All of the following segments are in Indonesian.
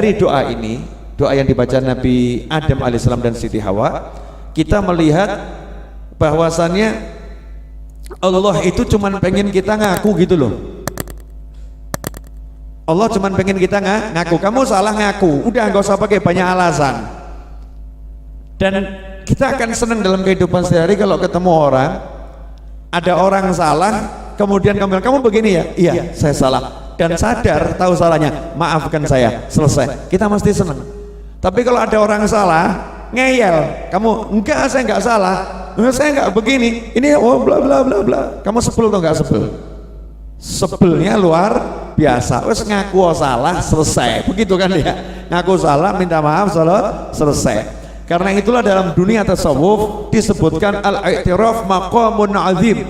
dari doa ini, doa yang dibaca Nabi Adam alaihissalam dan Siti Hawa, kita melihat bahwasannya Allah itu cuman pengen kita ngaku gitu loh. Allah cuman pengen kita ngaku. Kamu salah, ngaku, udah nggak usah pakai banyak alasan. Dan kita akan senang dalam kehidupan sehari kalau ketemu orang, ada orang salah, kemudian kamu bilang, kamu begini ya, iya saya salah, dan sadar tahu salahnya, maafkan saya, selesai, kita mesti senang. Tapi kalau ada orang salah, ngeyel, kamu enggak, saya enggak salah, saya enggak begini, ini oh bla bla bla bla, kamu sebel atau enggak sebel? Sebelnya luar biasa. Wes ngaku salah, selesai, begitu kan ya, ngaku salah, minta maaf, selesai. Karena itulah dalam dunia tasawuf disebutkan al-i'tiraf maqamun azim.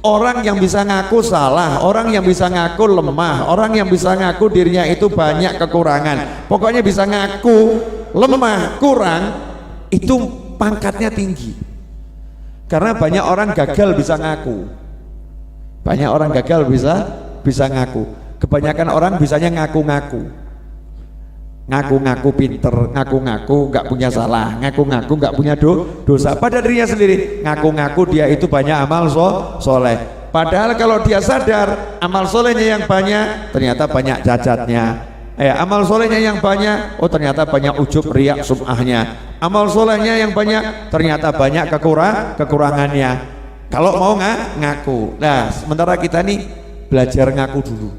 Orang yang bisa ngaku salah, orang yang bisa ngaku lemah, orang yang bisa ngaku dirinya itu banyak kekurangan, pokoknya bisa ngaku lemah, kurang, itu pangkatnya tinggi. Karena banyak orang gagal bisa ngaku, banyak orang gagal bisa ngaku. Kebanyakan orang bisanya ngaku-ngaku, ngaku-ngaku pinter, ngaku-ngaku nggak punya salah, ngaku-ngaku nggak punya dosa pada dirinya sendiri, ngaku-ngaku dia itu banyak amal soleh. Padahal kalau dia sadar amal solehnya yang banyak, ternyata banyak cacatnya. Amal solehnya yang banyak, oh ternyata banyak ujub, riak, sum'ahnya. Amal solehnya yang banyak, ternyata banyak kekurangannya. Kalau mau ngaku, nah sementara kita nih belajar ngaku dulu.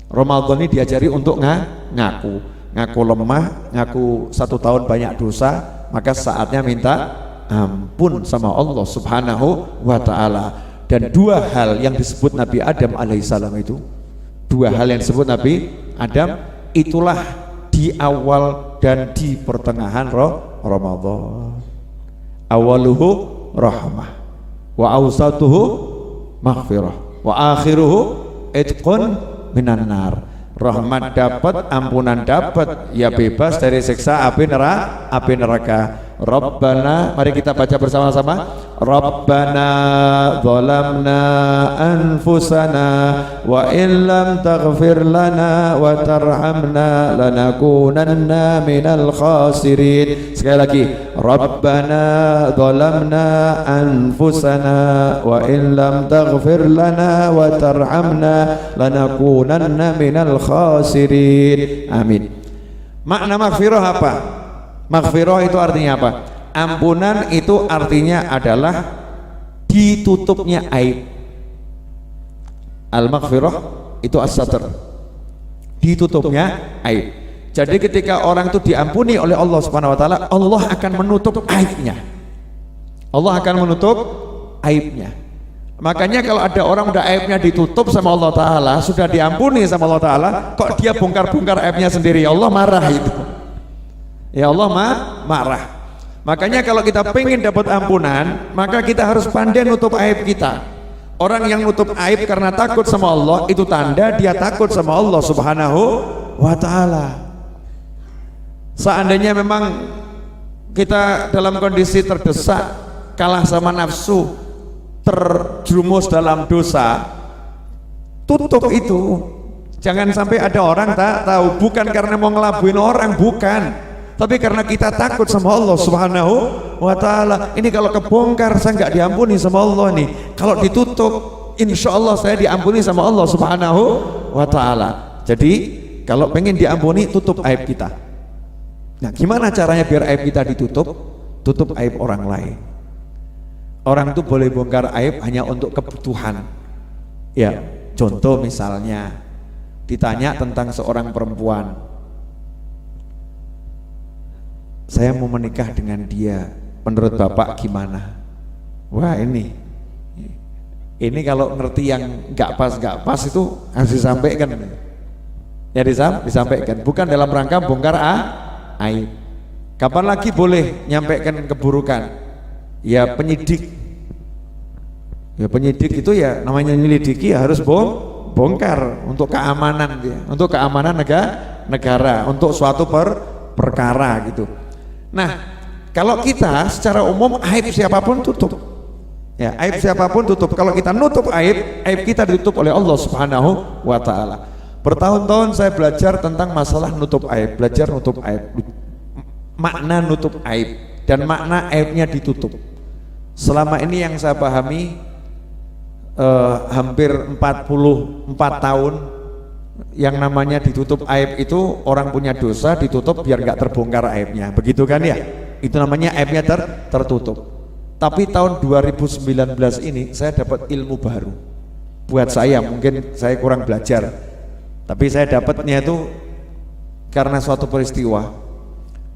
Ramadan ini diajari untuk ngaku lemah, ngaku 1 tahun banyak dosa, maka saatnya minta ampun sama Allah subhanahu wa ta'ala. Dan 2 hal yang disebut Nabi Adam alaihissalam itu, 2 hal yang disebut Nabi Adam, itulah di awal dan di pertengahan Ramadan. Awaluhu rahmah, wa awsatuhu maghfirah, wa akhiruhu itqun minan nar. Rahmat dapat, ampunan dapat, ya bebas dari siksa api neraka. Rabbana, mari kita baca bersama-sama. Rabbana zalamna anfusana wa in lam taghfir lana wa tarhamna lanakunanna minal khasirin. Sekali lagi, Rabbana zalamna anfusana wa in lam taghfir lana wa tarhamna lanakunanna minal khasirin. Amin. Makna maghfirah apa? Maghfirah itu artinya apa? Ampunan itu artinya adalah ditutupnya aib. Al-maghfirah itu as-satr, ditutupnya aib. Jadi ketika orang itu diampuni oleh Allah Subhanahu wa taala, Allah akan menutup aibnya. Allah akan menutup aibnya. Makanya kalau ada orang udah aibnya ditutup sama Allah taala, sudah diampuni sama Allah taala, kok dia bongkar-bongkar aibnya sendiri, Allah marah itu. Ya Allah marah. Makanya kalau kita pengen dapat ampunan, maka kita harus pandai nutup aib kita. Orang yang nutup aib karena takut sama Allah, itu tanda dia takut sama Allah subhanahu wa ta'ala. Seandainya memang kita dalam kondisi terdesak, kalah sama nafsu, terjerumus dalam dosa, tutup itu. Jangan sampai ada orang tak tahu, bukan karena mau ngelabuin orang, bukan, tapi karena kita takut sama Allah subhanahu wa ta'ala. Ini kalau kebongkar saya nggak diampuni sama Allah nih, kalau ditutup insya Allah saya diampuni sama Allah subhanahu wa ta'ala. Jadi kalau pengen diampuni, tutup aib kita. Nah gimana caranya biar aib kita ditutup? Tutup aib orang lain. Orang itu boleh bongkar aib hanya untuk kebutuhan. Ya, contoh misalnya ditanya tentang seorang perempuan, saya mau menikah dengan dia, menurut Bapak gimana? Wah ini kalau ngerti yang nggak pas itu harus disampaikan. Ya disampaikan, bukan dalam rangka bongkar aib. Kapan lagi boleh nyampaikan keburukan? Ya penyidik. Ya penyidik itu ya namanya nyelidiki, ya harus bongkar untuk keamanan dia, untuk keamanan negara, untuk suatu perkara gitu. Nah, kalau kita secara umum aib siapapun tutup. Ya, aib siapapun tutup. Kalau kita nutup aib kita ditutup oleh Allah Subhanahu wa taala. Bertahun-tahun saya belajar tentang masalah nutup aib, belajar nutup aib, makna nutup aib dan makna aibnya ditutup. Selama ini yang saya pahami hampir 44 tahun, yang namanya ditutup aib itu orang punya dosa ditutup biar nggak terbongkar aibnya, begitu kan ya? Itu namanya aibnya tertutup. Tapi tahun 2019 ini saya dapat ilmu baru. Buat saya, mungkin saya kurang belajar, tapi saya dapatnya itu karena suatu peristiwa.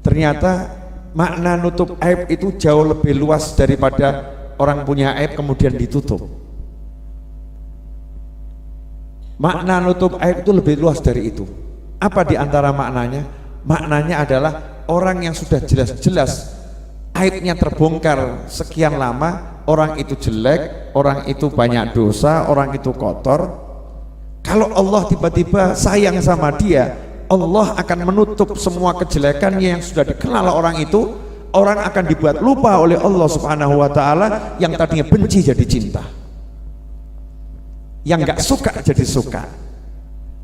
Ternyata makna nutup aib itu jauh lebih luas daripada orang punya aib kemudian ditutup. Makna nutup aib itu lebih luas dari itu. Apa di antara maknanya? Maknanya adalah orang yang sudah jelas-jelas aibnya terbongkar sekian lama, orang itu jelek, orang itu banyak dosa, orang itu kotor. Kalau Allah tiba-tiba sayang sama dia, Allah akan menutup semua kejelekannya yang sudah dikenal orang itu. Orang akan dibuat lupa oleh Allah Subhanahu wa ta'ala, yang tadinya benci jadi cinta, yang gak suka jadi suka,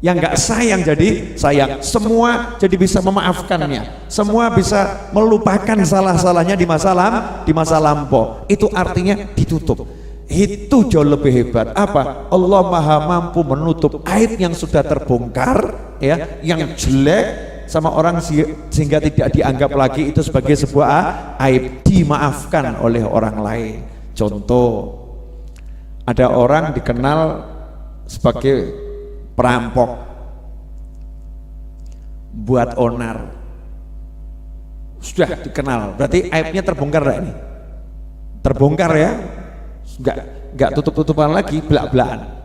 yang gak sayang jadi sayang. Semua jadi bisa memaafkannya, semua bisa melupakan salah-salahnya di masa lampau. Itu artinya ditutup. Itu jauh lebih hebat. Apa? Allah maha mampu menutup aib yang sudah terbongkar, ya, yang jelek sama orang sehingga tidak dianggap lagi itu sebagai sebuah aib, dimaafkan oleh orang lain. Contoh, ada orang dikenal sebagai perampok, buat onar, sudah dikenal, berarti aibnya terbongkar enggak ini? Terbongkar ya, enggak tutup-tutupan lagi, belak-belakan.